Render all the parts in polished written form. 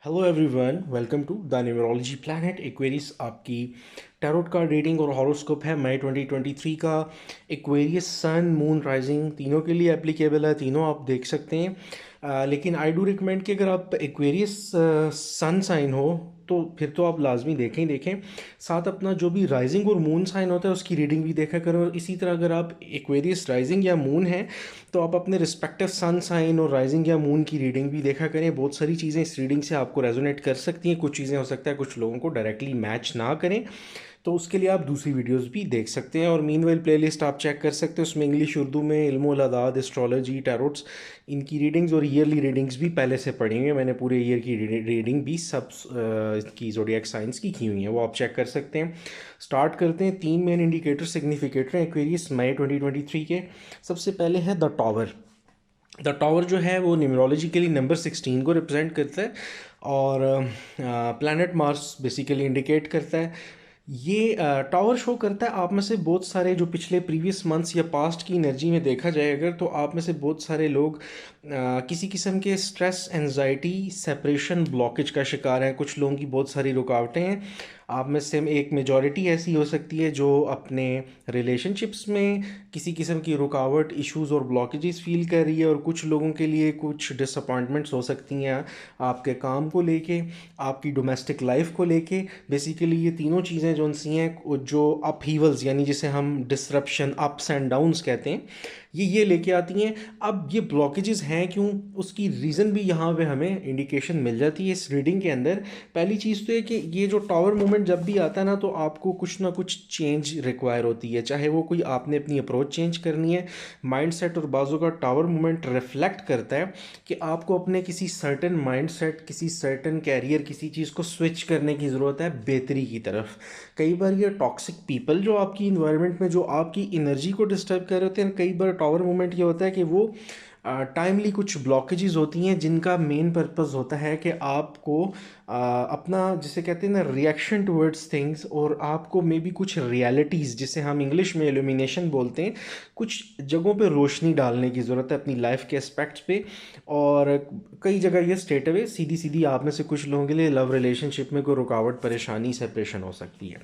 Hello everyone, welcome to the numerology planet Aquarius. आपकी tarot card reading और horoscope है मई 2023 का। एक्वेरियस सन मून राइजिंग तीनों के लिए एप्लीकेबल है, तीनों आप देख सकते हैं। लेकिन आई डू रिकमेंड कि अगर आप एक्वेरियस सन साइन हो तो फिर तो आप लाजमी देखें ही देखें। साथ अपना जो भी राइजिंग और मून साइन होता है उसकी रीडिंग भी देखा करें। और इसी तरह अगर आप एक्वेरियस राइजिंग या मून है तो आप अपने रिस्पेक्टिव सन साइन और राइजिंग या मून की रीडिंग भी देखा करें। बहुत सारी चीज़ें इस रीडिंग से आपको रेजोनेट कर सकती हैं। कुछ चीज़ें हो सकता है कुछ लोगों को डायरेक्टली मैच ना करें, तो उसके लिए आप दूसरी वीडियोस भी देख सकते हैं। और मीनवेल प्लेलिस्ट आप चेक कर सकते हैं, उसमें इंग्लिश उर्दू में इल्मुल अदाद, एस्ट्रोलॉजी, टैरोट्स, इनकी रीडिंग्स और ईयरली रीडिंग्स भी पहले से पढ़ी हुई है। मैंने पूरे ईयर की रीडिंग भी सब की जोडियाक साइंस की हुई है, वो आप चेक कर सकते हैं। स्टार्ट करते हैं। तीन मेन इंडिकेटर सिग्निफिकेटर हैं एक्वेरियस मई 2023 के। सबसे पहले है द टॉवर। द टॉवर जो है वो न्यूमरोलॉजिकली नंबर 16 को रिप्रेजेंट करता है और प्लैनेट मार्स बेसिकली इंडिकेट करता है। ये टावर शो करता है आप में से बहुत सारे जो पिछले प्रीवियस मंथ्स या पास्ट की एनर्जी में देखा जाए अगर, तो आप में से बहुत सारे लोग किसी किस्म के स्ट्रेस, एंजाइटी, सेपरेशन, ब्लॉकेज का शिकार हैं। कुछ लोगों की बहुत सारी रुकावटें हैं। आप में से एक मेजॉरिटी ऐसी हो सकती है जो अपने रिलेशनशिप्स में किसी किस्म की रुकावट, इश्यूज़ और ब्लॉकेजेस फील कर रही है। और कुछ लोगों के लिए कुछ डिसअपॉइंटमेंट्स हो सकती हैं आपके काम को लेके, आपकी डोमेस्टिक लाइफ को लेके। बेसिकली ये तीनों चीज़ें जो सी हैं, जो अपहीवल्स यानी जिसे हम डिसरप्शन, अप्स एंड डाउन्स कहते हैं, ये लेके आती हैं। अब ये ब्लॉकेजेस हैं क्यों, उसकी रीज़न भी यहाँ पे हमें इंडिकेशन मिल जाती है इस रीडिंग के अंदर। पहली चीज़ तो है कि ये जो टावर मूवमेंट जब भी आता है ना, तो आपको कुछ ना कुछ चेंज रिक्वायर होती है। चाहे वो कोई आपने अपनी अप्रोच चेंज करनी है, माइंडसेट, और बाजू का टावर मूवमेंट रिफ्लेक्ट करता है कि आपको अपने किसी सर्टन माइंडसेट, किसी सर्टन कैरियर, किसी चीज़ को स्विच करने की ज़रूरत है बेहतरी की तरफ। कई बार ये टॉक्सिक पीपल जो आपकी इन्वायरमेंट में जो आपकी एनर्जी को डिस्टर्ब कर रहे होते हैं, कई बार टावर मूवमेंट ये होता है कि वो टाइमली कुछ ब्लॉकेजेस होती हैं जिनका मेन पर्पस होता है कि आपको अपना, जिसे कहते हैं ना, रिएक्शन टुवर्ड्स थिंग्स, और आपको मे बी कुछ रियलिटीज़, जिसे हम इंग्लिश में इल्यूमिनेशन बोलते हैं, कुछ जगहों पे रोशनी डालने की ज़रूरत है अपनी लाइफ के एस्पेक्ट्स पे। और कई जगह ये स्टेट अवे सीधी सीधी आप में से कुछ लोगों के लिए लव रिलेशनशिप में कोई रुकावट, परेशानी, सेपरेशन हो सकती है।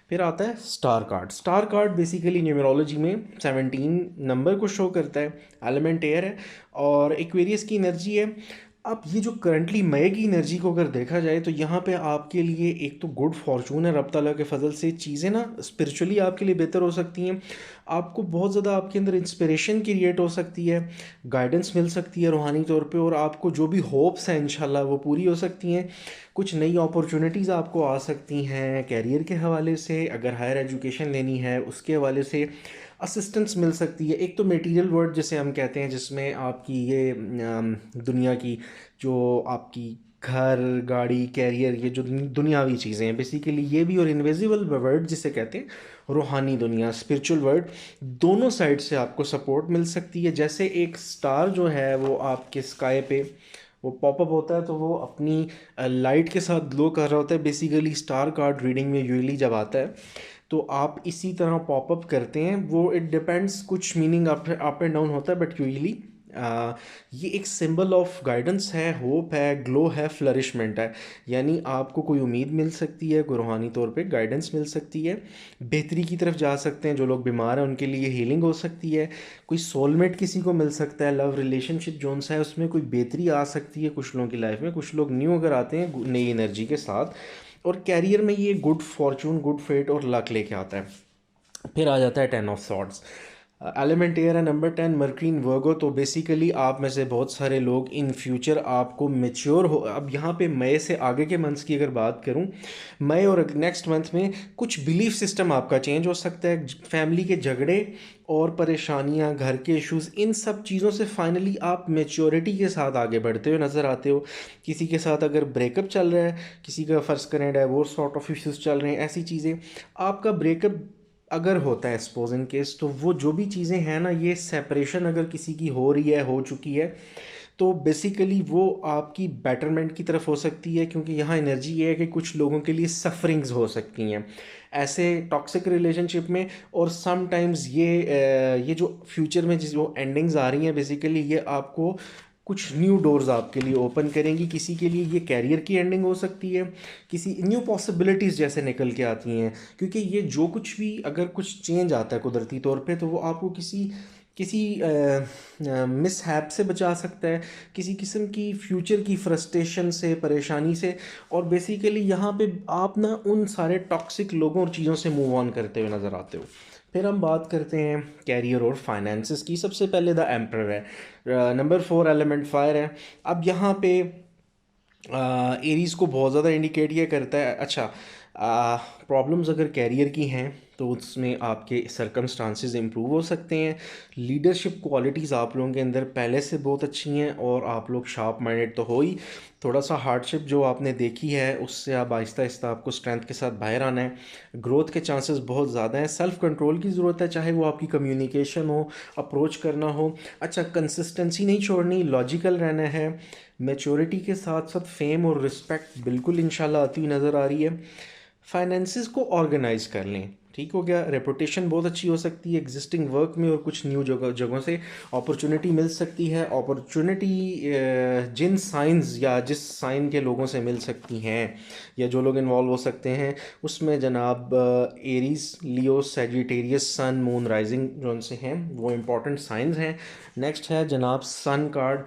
फिर आता है star card. Star card basically numerology में 17 नंबर को शो करता है। एलिमेंट एयर है और एक्वेरियस की एनर्जी है। अब ये जो करंटली मई की एनर्जी को अगर देखा जाए तो यहाँ पे आपके लिए एक तो गुड फॉर्चून है, रब ताला के फजल से चीज़ें ना स्पिरिचुअली आपके लिए बेहतर हो सकती हैं। आपको बहुत ज़्यादा आपके अंदर इंस्पिरेशन क्रिएट हो सकती है, गाइडेंस मिल सकती है रूहानी तौर पे, और आपको जो भी होप्स हैं इंशाल्लाह वो पूरी हो सकती हैं। कुछ नई अपॉर्चुनिटीज़ आपको आ सकती हैं कैरियर के हवाले से, अगर हायर एजुकेशन लेनी है उसके हवाले से असिस्टेंस मिल सकती है। एक तो मटेरियल वर्ल्ड जिसे हम कहते हैं, जिसमें आपकी ये दुनिया की जो आपकी घर, गाड़ी, कैरियर, ये जो दुनियावी चीज़ें हैं बेसिकली ये भी, और इनविजिबल वर्ल्ड जिसे कहते हैं रूहानी दुनिया, स्पिरिचुअल वर्ल्ड, दोनों साइड से आपको सपोर्ट मिल सकती है। जैसे एक स्टार जो है वो आपके स्काई पे वो पॉपअप होता है तो वो अपनी लाइट के साथ ग्लो कर रहा होता है। बेसिकली स्टार कार्ड रीडिंग में यूजुअली जब आता है तो आप इसी तरह पॉपअप करते हैं। वो इट डिपेंड्स, कुछ मीनिंग अप एंड डाउन होता है, बट यूजुअली ये एक सिंबल ऑफ गाइडेंस है, होप है, ग्लो है, फ्लरिशमेंट है। यानी आपको कोई उम्मीद मिल सकती है, कोई रूहानी तौर पे गाइडेंस मिल सकती है, बेहतरी की तरफ जा सकते हैं। जो लोग बीमार हैं उनके लिए हीलिंग हो सकती है, कोई सोलमेट किसी को मिल सकता है, लव रिलेशनशिप जोन सा है उसमें कोई बेहतरी आ सकती है कुछ लोगों की लाइफ में। कुछ लोग न्यू अगर आते हैं नई एनर्जी के साथ, और कैरियर में ये गुड फॉर्चून, गुड फेट और लक लेके आता है। फिर आ जाता है 10 ऑफ सॉर्ड्स। एलिमेंट एयर है नंबर 10, मर्क्री इन वर्गो। तो बेसिकली आप में से बहुत सारे लोग इन फ्यूचर आपको मेच्योर हो, अब यहाँ पे मई से आगे के मंथ्स की अगर बात करूँ, मई और नेक्स्ट मंथ में कुछ बिलीफ सिस्टम आपका चेंज हो सकता है। फैमिली के झगड़े और परेशानियाँ, घर के इश्यूज़, इन सब चीज़ों से फाइनली आप मेच्योरिटी के साथ आगे बढ़ते हुए नज़र आते हो। किसी के साथ अगर ब्रेकअप चल रहा है, किसी का फ़र्ज़ करें डाइवोर्स सॉर्ट ऑफ इश्यूज़ चल रहे हैं, ऐसी चीज़ें, आपका ब्रेकअप अगर होता है सपोज इन केस, तो वो जो भी चीज़ें हैं ना, ये सेपरेशन अगर किसी की हो रही है, हो चुकी है, तो बेसिकली वो आपकी बेटरमेंट की तरफ हो सकती है। क्योंकि यहाँ एनर्जी ये है कि कुछ लोगों के लिए सफरिंग्स हो सकती हैं ऐसे टॉक्सिक रिलेशनशिप में। और समटाइम्स ये जो फ्यूचर में जिस वो एंडिंग्स आ रही हैं बेसिकली ये आपको कुछ न्यू डोर्स आपके लिए ओपन करेंगी। किसी के लिए ये कैरियर की एंडिंग हो सकती है, किसी न्यू पॉसिबिलिटीज़ जैसे निकल के आती हैं, क्योंकि ये जो कुछ भी अगर कुछ चेंज आता है कुदरती तौर पे, तो वो आपको किसी किसी मिसहैप से बचा सकता है, किसी किस्म की फ्यूचर की फ्रस्ट्रेशन से, परेशानी से। और बेसिकली यहाँ पे आप ना उन सारे टॉक्सिक लोगों और चीज़ों से मूव ऑन करते हुए नज़र आते हो। फिर हम बात करते हैं कैरियर और फाइनेंसिस की। सबसे पहले द एम्परर है, नंबर 4 एलिमेंट फायर है। अब यहाँ पे एरीज़ को बहुत ज़्यादा इंडिकेट ये करता है। अच्छा, प्रॉब्लम्स अगर कैरियर की हैं तो उसमें आपके सर्कमस्टांसेस इम्प्रूव हो सकते हैं। लीडरशिप क्वालिटीज़ आप लोगों के अंदर पहले से बहुत अच्छी हैं और आप लोग शार्प माइंडेड तो हो ही। थोड़ा सा हार्डशिप जो आपने देखी है उससे आप आहिस्ता आहिस्ता आपको स्ट्रेंथ के साथ बाहर आना है। ग्रोथ के चांसेस बहुत ज़्यादा हैं। सेल्फ कंट्रोल की ज़रूरत है, चाहे वो आपकी कम्युनिकेशन हो, अप्रोच करना हो। अच्छा, कंसिस्टेंसी नहीं छोड़नी, लॉजिकल रहना है। मैच्योरिटी के साथ साथ फेम और रिस्पेक्ट बिल्कुल इंशाल्लाह आती हुई नज़र आ रही है। फाइनेंसिस को ऑर्गेनाइज कर लें, ठीक हो गया। रेपुटेशन बहुत अच्छी हो सकती है एग्जिस्टिंग वर्क में, और कुछ न्यू जगहों से अपॉर्चुनिटी मिल सकती है। अपॉर्चुनिटी जिन साइंस या जिस साइन के लोगों से मिल सकती हैं या जो लोग इन्वॉल्व हो सकते हैं उसमें जनाब एरीज, लियो, सेजिटेरियस, सन, मून, राइजिंग जो उनसे हैं वो इम्पॉर्टेंट साइंस हैं। नेक्स्ट है जनाब sun card.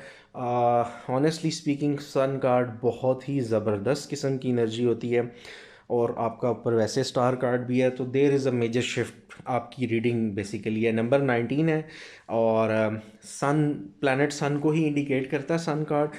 Honestly speaking sun card बहुत ही ज़बरदस्त किस्म की एनर्जी होती है, और आपका ऊपर वैसे स्टार कार्ड भी है, तो there is a major shift आपकी रीडिंग बेसिकली है। नंबर 19 है, और सन, प्लैनेट सन को ही इंडिकेट करता है सन कार्ड।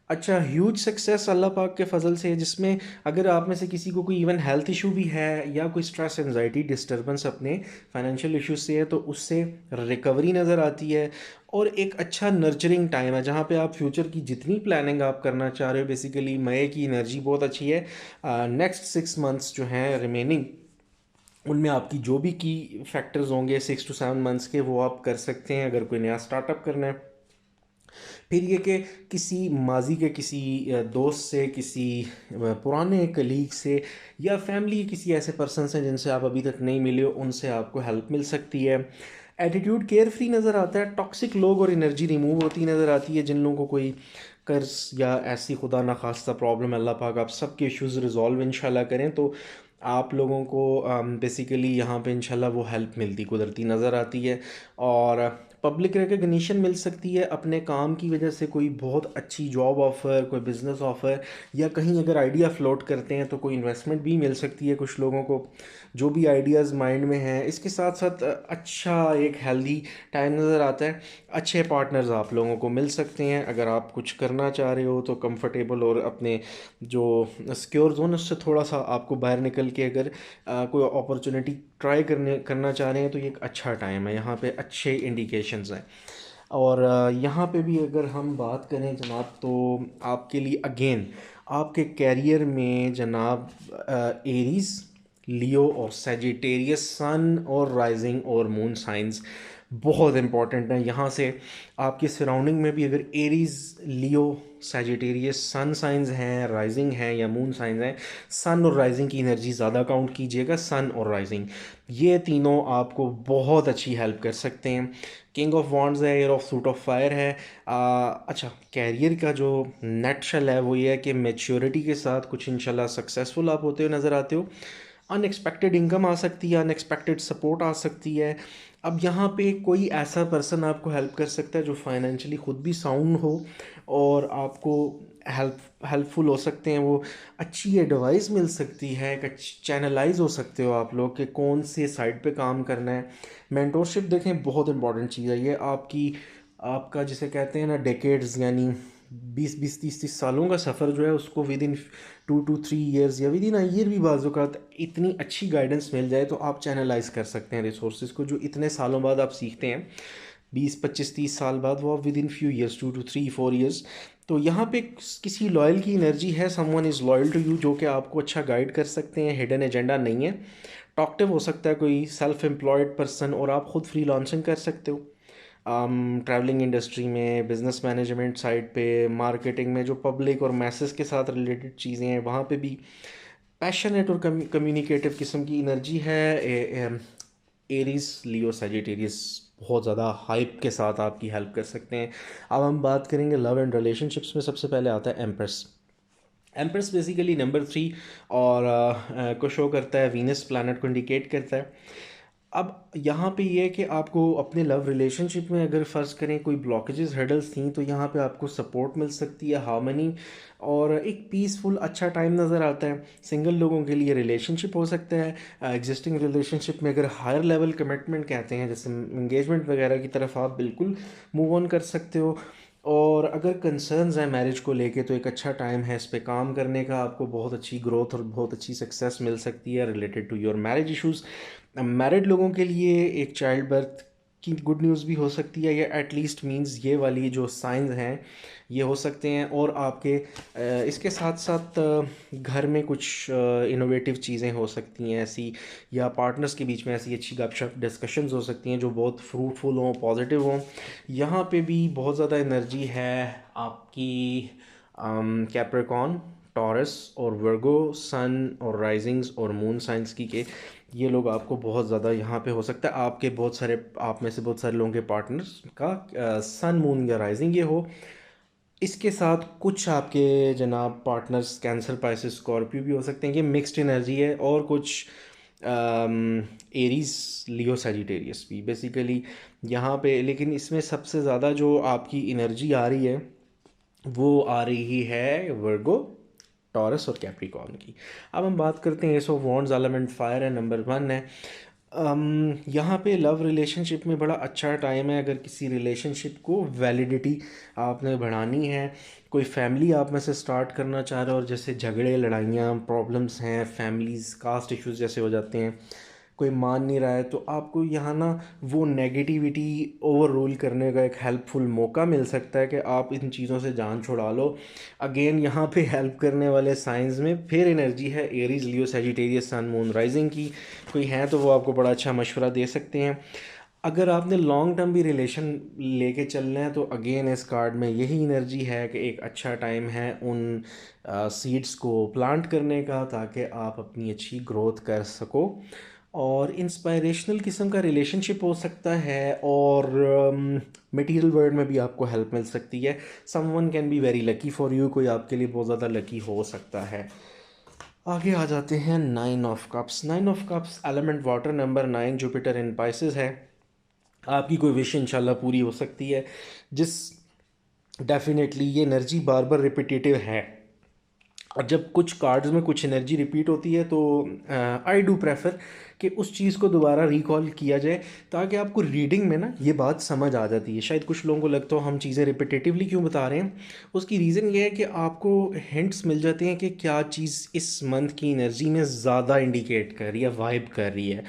अच्छा, ह्यूज सक्सेस अल्लाह पाक के फ़ज़ल से है, जिसमें अगर आप में से किसी को कोई इवन हेल्थ इशू भी है या कोई स्ट्रेस, एंजाइटी, डिस्टर्बेंस अपने फाइनेंशियल इशू से है, तो उससे रिकवरी नज़र आती है। और एक अच्छा नर्चरिंग टाइम है जहाँ पे आप फ्यूचर की जितनी प्लानिंग आप करना चाह रहे हो, बेसिकली मई की एनर्जी बहुत अच्छी है। नेक्स्ट 6 मंथ्स जो हैं रिमेनिंग, उनमें आपकी जो भी की फैक्टर्स होंगे 6 to 7 मंथ्स के, वो आप कर सकते हैं अगर कोई नया स्टार्टअप करना है। फिर ये कि किसी माजी के किसी दोस्त से, किसी पुराने कलीग से, या फैमिली किसी ऐसे पर्सन से जिनसे आप अभी तक नहीं मिले हो, उनसे आपको हेल्प मिल सकती है। एटीट्यूड केयर फ्री नज़र आता है। टॉक्सिक लोग और एनर्जी रिमूव होती नज़र आती है। जिन लोगों को कोई कर्ज या ऐसी खुदा न खास्ता प्रॉब्लम, अल्लाह पाक आप सबके इश्यूज़ रिजॉल्व इंशाल्लाह करें, तो आप लोगों को बेसिकली यहाँ पे इंशाल्लाह वो हेल्प मिलती कुदरती नज़र आती है। और पब्लिक रिकग्निशन मिल सकती है अपने काम की वजह से, कोई बहुत अच्छी जॉब ऑफ़र, कोई बिज़नेस ऑफ़र, या कहीं अगर आइडिया फ्लोट करते हैं तो कोई इन्वेस्टमेंट भी मिल सकती है कुछ लोगों को, जो भी आइडियाज़ माइंड में हैं। इसके साथ साथ अच्छा एक हेल्दी टाइम नज़र आता है। अच्छे पार्टनर्स आप लोगों को मिल सकते हैं अगर आप कुछ करना चाह रहे हो तो कंफर्टेबल, और अपने जो सिक्योर जोन उससे थोड़ा सा आपको बाहर निकल के अगर कोई अपॉर्चुनिटी ट्राई करना चाह रहे हैं, तो ये एक अच्छा टाइम है। यहाँ पे अच्छे इंडिकेशंस हैं। और यहाँ पे भी अगर हम बात करें जनाब, तो आपके लिए अगेन आपके कैरियर में जनाब एरीज़, लियो और सेजिटेरियस, सन और राइजिंग और मून साइंस बहुत इंपॉर्टेंट है। यहाँ से आपकी सराउंडिंग में भी अगर एरीज़, लियो, सेजिटेरियस, सन साइंस हैं, राइजिंग हैं या मून साइंस हैं, सन और राइजिंग की एनर्जी ज़्यादा काउंट कीजिएगा। सन और राइजिंग ये तीनों आपको बहुत अच्छी हेल्प कर सकते हैं। किंग ऑफ वॉन्ड्स है, air of suit of fire है। अच्छा, कैरियर का जो नेटशल है वो ये है कि मैच्योरिटी के साथ कुछ इंशाल्लाह सक्सेसफुल आप होते हुए नज़र आते हो। अनएक्सपेक्टेड इनकम आ सकती है, अनएक्सपेक्टेड सपोर्ट आ सकती है। अब यहाँ पे कोई ऐसा पर्सन आपको हेल्प कर सकता है जो फाइनेंशियली ख़ुद भी साउंड हो, और आपको हेल्पफुल हो सकते हैं। वो अच्छी एडवाइस मिल सकती है, एक अच्छी चैनलाइज हो सकते हो आप लोग कि कौन से साइड पे काम करना है। मेंटोरशिप देखें बहुत इंपॉर्टेंट चीज़ है ये। आपका जिसे कहते हैं ना डेकेड्स, यानी 20-20, 30-30 सालों का सफ़र जो है उसको विद इन 2 to 3 years या विद इन ईयर भी बाज़ इतनी अच्छी गाइडेंस मिल जाए तो आप चैनलाइज कर सकते हैं रिसोर्सेज को, जो इतने सालों बाद आप सीखते हैं। 20-25-30 साल बाद वो आप with in few years, 2 to 3-4 years। तो यहाँ पे किसी लॉयल की एनर्जी है, someone is loyal to you, जो कि आपको अच्छा गाइड कर सकते हैं। हिडन एजेंडा नहीं है। टॉकटिव हो सकता है कोई सेल्फ एम्प्लॉयड पर्सन, और आप खुद फ्री लॉन्चिंग कर सकते हो। ट्रैवलिंग इंडस्ट्री में, बिजनेस मैनेजमेंट साइड पे, मार्केटिंग में, जो पब्लिक और मैसेज के साथ रिलेटेड चीज़ें हैं वहाँ पे भी पैशनेट और कम्युनिकेटिव किस्म की एनर्जी है। एरीज, लियो, सजिटेरियस बहुत ज़्यादा हाइप के साथ आपकी हेल्प कर सकते हैं। अब हम बात करेंगे लव एंड रिलेशनशिप्स में। सबसे पहले आता है एम्प्रेस। एम्प्रेस बेसिकली नंबर 3 और को शो करता है, वीनस प्लैनेट को इंडिकेट करता है। अब यहाँ पे ये है कि आपको अपने लव रिलेशनशिप में अगर फ़र्ज़ करें कोई ब्लॉकेजेस हर्डल्स थी, तो यहाँ पे आपको सपोर्ट मिल सकती है, हार्मनी और एक पीसफुल अच्छा टाइम नज़र आता है। सिंगल लोगों के लिए रिलेशनशिप हो सकता है, एग्जिस्टिंग रिलेशनशिप में अगर हायर लेवल कमिटमेंट कहते हैं जैसे इंगेजमेंट वगैरह की तरफ आप बिल्कुल मूव ऑन कर सकते हो। और अगर कंसर्न्स हैं मैरिज को लेके तो एक अच्छा टाइम है इस पे काम करने का, आपको बहुत अच्छी ग्रोथ और बहुत अच्छी सक्सेस मिल सकती है related to your marriage issues. Married लोगों के लिए एक चाइल्ड बर्थ की गुड न्यूज़ भी हो सकती है, या एटलीस्ट मींस ये वाली जो साइंस हैं ये हो सकते हैं। और आपके इसके साथ साथ घर में कुछ इनोवेटिव चीज़ें हो सकती हैं ऐसी, या पार्टनर्स के बीच में ऐसी अच्छी गपशप डिस्कशंस हो सकती हैं जो बहुत फ्रूटफुल हों, पॉजिटिव हों। यहाँ पे भी बहुत ज़्यादा एनर्जी है आपकी कैप्रिकॉर्न, टॉरस और वर्गो सन और राइजिंग्स और मून साइंस की के ये लोग आपको बहुत ज़्यादा यहाँ पे हो सकता है आपके बहुत सारे, आप में से बहुत सारे लोगों के पार्टनर्स का सन मून या राइजिंग ये हो। इसके साथ कुछ आपके जनाब पार्टनर्स कैंसर, पाइसेस, स्कॉर्पियो भी हो सकते हैं। ये मिक्स्ड एनर्जी है। और कुछ एरीज, लियो, सैजिटेरियस भी बेसिकली यहाँ पे। लेकिन इसमें सबसे ज़्यादा जो आपकी एनर्जी आ रही है वो आ रही है वर्गो, टॉरस और कैप्रिकॉर्न की। अब हम बात करते हैं S of wands, element fire है, नंबर 1 है। यहाँ पे लव रिलेशनशिप में बड़ा अच्छा टाइम है अगर किसी रिलेशनशिप को वैलिडिटी आपने बढ़ानी है। कोई फैमिली आप में से स्टार्ट करना चाह रहे हो और जैसे झगड़े, लड़ाइयाँ, प्रॉब्लम्स हैं, फैमिलीज़, कास्ट इश्यूज जैसे हो जाते हैं, कोई मान नहीं रहा है, तो आपको यहाँ ना वो नेगेटिविटी ओवर रूल करने का एक हेल्पफुल मौका मिल सकता है कि आप इन चीज़ों से जान छुड़ा लो। अगेन यहाँ पे हेल्प करने वाले साइंस में फिर एनर्जी है एरीज, लियो, सैजिटेरियस, सन मून राइजिंग की। कोई है तो वो आपको बड़ा अच्छा मशवरा दे सकते हैं। अगर आपने लॉन्ग टर्म भी रिलेशन लेके चलना है तो अगेन इस कार्ड में यही एनर्जी है कि एक अच्छा टाइम है उन सीड्स को प्लांट करने का, ताकि आप अपनी अच्छी ग्रोथ कर सको। और इंस्पायरेशनल किस्म का रिलेशनशिप हो सकता है, और मटेरियल वर्ल्ड में भी आपको हेल्प मिल सकती है। Someone can be very lucky for you, कोई आपके लिए बहुत ज़्यादा लकी हो सकता है। आगे आ जाते हैं 9 of cups. 9 of cups element water, number 9, Jupiter in Pisces है। आपकी कोई विश इंशाल्लाह पूरी हो सकती है, जिस डेफिनेटली ये एनर्जी बार बार रिपीटेटिव है। और जब कुछ कार्ड्स में कुछ एनर्जी रिपीट होती है तो आई डू प्रेफर कि उस चीज़ को दोबारा रिकॉल किया जाए, ताकि आपको रीडिंग में ना ये बात समझ आ जाती है। शायद कुछ लोगों को लगता हो हम चीज़ें रिपीटेटिवली क्यों बता रहे हैं, उसकी रीज़न ये है कि आपको हिंट्स मिल जाते हैं कि क्या चीज़ इस मंथ की एनर्जी में ज़्यादा इंडिकेट कर रही है, वाइब कर रही है।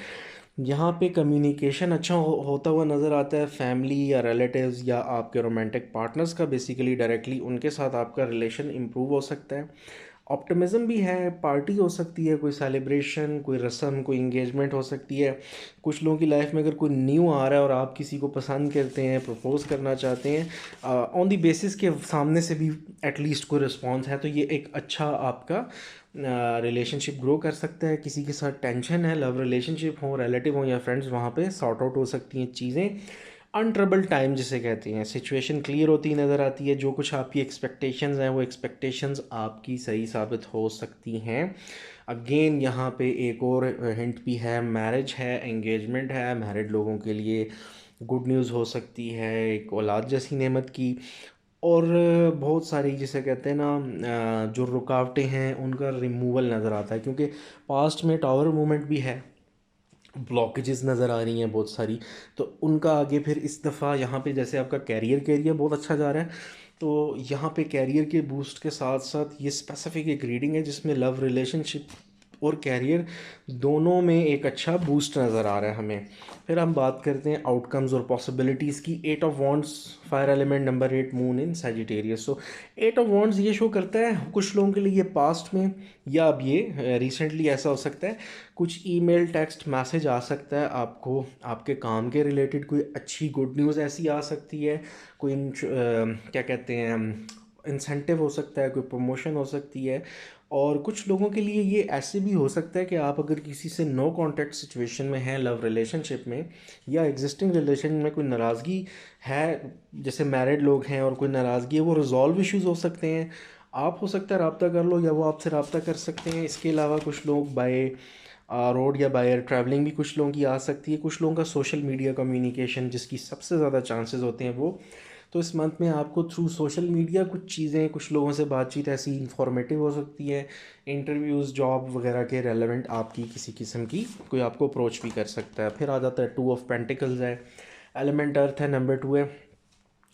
यहाँ पे कम्युनिकेशन अच्छा होता हुआ नज़र आता है। फैमिली या रिलेटिव्स या आपके रोमांटिक पार्टनर्स का बेसिकली डायरेक्टली उनके साथ आपका रिलेशन इम्प्रूव हो सकता है। ऑप्टिमिज़म भी है, पार्टी हो सकती है, कोई सेलिब्रेशन, कोई रस्म, कोई इंगेजमेंट हो सकती है। कुछ लोगों की लाइफ में अगर कोई न्यू आ रहा है और आप किसी को पसंद करते हैं, प्रपोज़ करना चाहते हैं, ऑन दी बेसिस के सामने से भी एटलीस्ट कोई रिस्पॉन्स है, तो ये एक अच्छा आपका रिलेशनशिप ग्रो कर सकता है। किसी के साथ टेंशन है, लव रिलेशनशिप हो, रिलेटिव हो या फ्रेंड्स, वहाँ पे सॉर्ट आउट हो सकती हैं चीज़ें। अनट्रबल टाइम जिसे कहते हैं, सिचुएशन क्लियर होती नज़र आती है। जो कुछ आपकी एक्सपेक्टेशंस हैं वो एक्सपेक्टेशंस आपकी सही साबित हो सकती हैं। अगेन यहाँ पे एक और हिंट भी है, मैरिज है, एंगेजमेंट है। मैरिड लोगों के लिए गुड न्यूज़ हो सकती है, एक औलाद जैसी नेमत की। और बहुत सारी जिसे कहते हैं ना जो रुकावटें हैं उनका रिमूवल नज़र आता है, क्योंकि पास्ट में टावर मूवमेंट भी है, ब्लॉकेजेस नज़र आ रही हैं बहुत सारी। तो उनका आगे फिर इस दफ़ा यहाँ पे जैसे आपका कैरियर बहुत अच्छा जा रहा है, तो यहाँ पे कैरियर के बूस्ट के साथ साथ ये स्पेसिफिक एक रीडिंग है जिसमें लव, रिलेशनशिप और कैरियर दोनों में एक अच्छा बूस्ट नज़र आ रहा है हमें। फिर हम बात करते हैं आउटकम्स और पॉसिबिलिटीज़ की। 8 of wands, fire element, number 8, moon in Sagittarius. So 8 of wands ये शो करता है कुछ लोगों के लिए पास्ट में या अब ये रिसेंटली ऐसा हो सकता है, कुछ ईमेल, टेक्स्ट, मैसेज आ सकता है आपको, आपके काम के रिलेटेड कोई अच्छी गुड न्यूज़ ऐसी आ सकती है। कोई क्या कहते हैं इंसेंटिव हो सकता है, कोई प्रमोशन हो सकती है। और कुछ लोगों के लिए ये ऐसे भी हो सकता है कि आप अगर किसी से नो कॉन्टैक्ट सिचुएशन में हैं, लव रिलेशनशिप में या एग्जिस्टिंग रिलेशन में कोई नाराज़गी है, जैसे मैरिड लोग हैं और कोई नाराज़गी है, वो रिजॉल्व इश्यूज़ हो सकते हैं। आप हो सकता है रब्ता कर लो या वो आपसे रब्ता कर सकते हैं। इसके अलावा कुछ लोग बाय रोड या बाय एयर ट्रैवलिंग भी कुछ लोगों की आ सकती है। कुछ लोगों का सोशल मीडिया कम्युनिकेशन जिसकी सबसे ज़्यादा चांसेस होते हैं वो, तो इस मंथ में आपको थ्रू सोशल मीडिया कुछ चीज़ें, कुछ लोगों से बातचीत ऐसी इंफॉर्मेटिव हो सकती है। इंटरव्यूज़, जॉब वगैरह के रेलेवेंट आपकी किसी किस्म की कोई आपको अप्रोच भी कर सकता है। फिर आ जाता है 2 ऑफ पेंटिकल्स है, एलिमेंट अर्थ है, नंबर 2 है।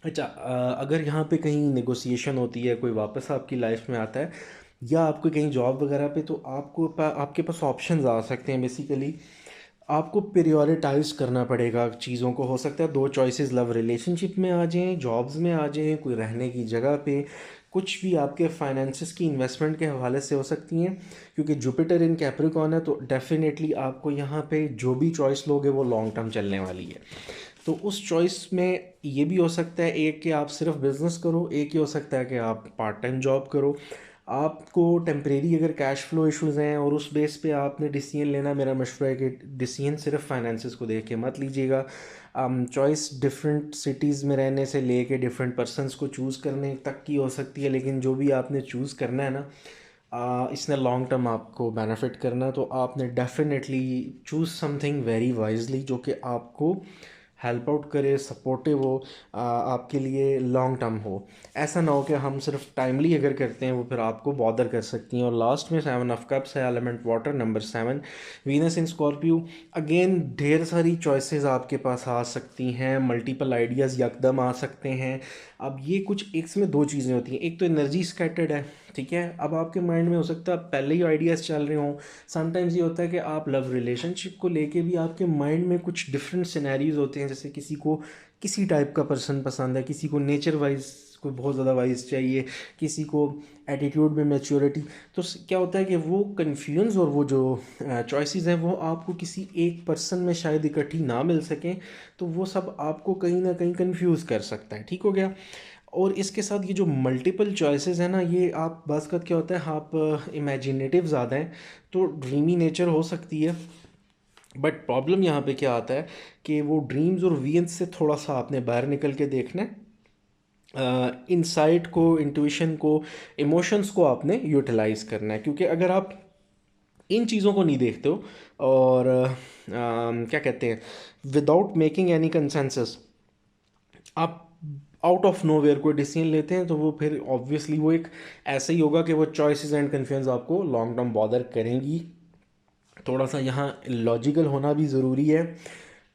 अच्छा, अगर यहाँ पे कहीं नेगोशिएशन होती है, कोई वापस आपकी लाइफ में आता है या आपको कहीं जॉब वगैरह पे, तो आपके पास ऑप्शंस आ सकते हैं। बेसिकली आपको प्रायोरिटाइज करना पड़ेगा चीज़ों को। हो सकता है दो चॉइसेस लव रिलेशनशिप में आ जाएं, जॉब्स में आ जाएं, कोई रहने की जगह पे, कुछ भी आपके फाइनेंसिस की इन्वेस्टमेंट के हवाले से हो सकती हैं। क्योंकि जुपिटर इन कैप्रिकॉर्न है, तो डेफिनेटली आपको यहाँ पे जो भी चॉइस लोगे वो लॉन्ग टर्म चलने वाली है। तो उस चॉइस में ये भी हो सकता है, एक कि आप सिर्फ बिज़नेस करो, एक ही हो सकता है कि आप पार्ट टाइम जॉब करो। आपको टेम्परेरी अगर कैश फ्लो इश्यूज़ हैं और उस बेस पे आपने डिसीजन लेना, मेरा मशवरा है कि डिसीजन सिर्फ फाइनेंसिस को देख के मत लीजिएगा। चॉइस डिफरेंट सिटीज़ में रहने से लेके डिफरेंट पर्सनस को चूज़ करने तक की हो सकती है, लेकिन जो भी आपने चूज़ करना है ना, इसने लॉन्ग टर्म आपको बेनिफिट करना है, तो आपने definitely choose something very wisely जो कि आपको हेल्प आउट करे, सपोर्टिव हो, आपके लिए लॉन्ग टर्म हो। ऐसा ना हो कि हम सिर्फ टाइमली अगर करते हैं वो फिर आपको बॉदर कर सकती हैं। और लास्ट में 7 ऑफ कप्स है, एलिमेंट वाटर, नंबर 7, वीनस इन स्कॉर्पियो। अगेन ढेर सारी चॉइसेस आपके पास आ सकती हैं, मल्टीपल आइडियाज़ यकदम आ सकते हैं। अब ये कुछ एक में दो चीज़ें होती हैं, एक तो एनर्जी स्कैटर्ड है, ठीक है। अब आपके माइंड में हो सकता है पहले ही आइडियाज़ चल रहे हों। समटाइम्स ये होता है कि आप लव रिलेशनशिप को लेके भी आपके माइंड में कुछ डिफरेंट सिनेरियोज होते हैं। जैसे किसी को किसी टाइप का पर्सन पसंद है, किसी को नेचर वाइज कोई बहुत ज़्यादा वाइज चाहिए, किसी को एटीट्यूड में मैच्योरिटी। तो क्या होता है कि वो कन्फ्यूजन और वो जो चॉइसेस हैं वो आपको किसी एक पर्सन में शायद इकट्ठी ना मिल सकें, तो वो सब आपको कहीं ना कहीं कंफ्यूज कर सकता है। ठीक हो गया। और इसके साथ ये जो मल्टीपल चॉइसेस है ना, ये आप बस का क्या होता है, आप इमेजिनेटिव ज़्यादा हैं तो ड्रीमी नेचर हो सकती है। बट प्रॉब्लम यहाँ पे क्या आता है कि वो ड्रीम्स और विजन्स से थोड़ा सा आपने बाहर निकल के देखना है। इंसाइट को, इंट्यूशन को, इमोशंस को आपने यूटिलाइज करना है। क्योंकि अगर आप इन चीज़ों को नहीं देखते हो और क्या कहते हैं, विदाउट मेकिंग एनी कंसेंसस आप आउट ऑफ नोवेयर कोई डिसीजन लेते हैं, तो वो फिर ऑब्वियसली वो एक ऐसे ही होगा कि वो चॉइसेस एंड कन्फ्यूजन आपको लॉन्ग टर्म बॉदर करेंगी। थोड़ा सा यहाँ लॉजिकल होना भी ज़रूरी है।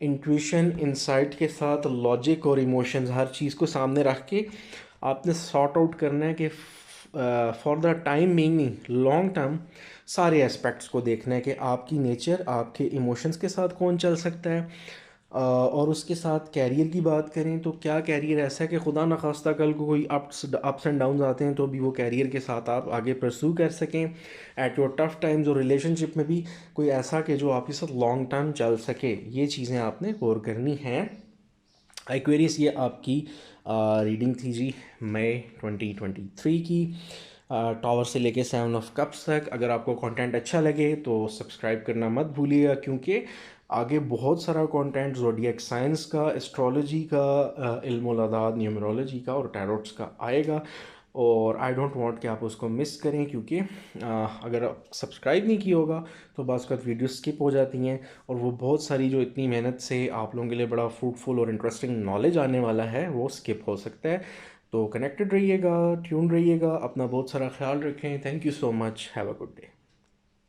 इंट्यूशन, इंसाइट के साथ लॉजिक और इमोशंस, हर चीज़ को सामने रख के आपने सॉर्ट आउट करना है कि for the time being, long term सारे एस्पेक्ट्स को देखना है कि आपकी नेचर, आपके इमोशंस के साथ कौन चल सकता है। और उसके साथ कैरियर की बात करें तो क्या कैरियर ऐसा है कि खुदा न खास्ता कल को कोई अप्स एंड डाउन्स आते हैं तो भी वो कैरियर के साथ आप आगे परस्यू कर सकें एट योर टफ टाइम्स। और रिलेशनशिप में भी कोई ऐसा कि जो आपके साथ लॉन्ग टर्म चल सके, ये चीज़ें आपने गौर करनी हैं। एक्वेरियस, ये आपकी रीडिंग थी जी मई 2023 की, टॉवर से लेके 7 ऑफ कप्स तक। अगर आपको कंटेंट अच्छा लगे तो सब्सक्राइब करना मत भूलिएगा, क्योंकि आगे बहुत सारा कंटेंट ज़ोडिएक साइंस का, एस्ट्रोलॉजी का, इल्मुल अदाद, न्यूमरोलॉजी का और टैरोट्स का आएगा। और आई डोंट वांट कि आप उसको मिस करें, क्योंकि अगर आप सब्सक्राइब नहीं किया होगा तो बाज़ का वीडियो स्किप हो जाती हैं। और वो बहुत सारी जो इतनी मेहनत से आप लोगों के लिए बड़ा फ्रूटफुल और इंटरेस्टिंग नॉलेज आने वाला है वो स्किप हो सकता है। तो कनेक्टेड रहिएगा, ट्यून रहिएगा, अपना बहुत सारा ख्याल रखें। Thank you so much, have a good day.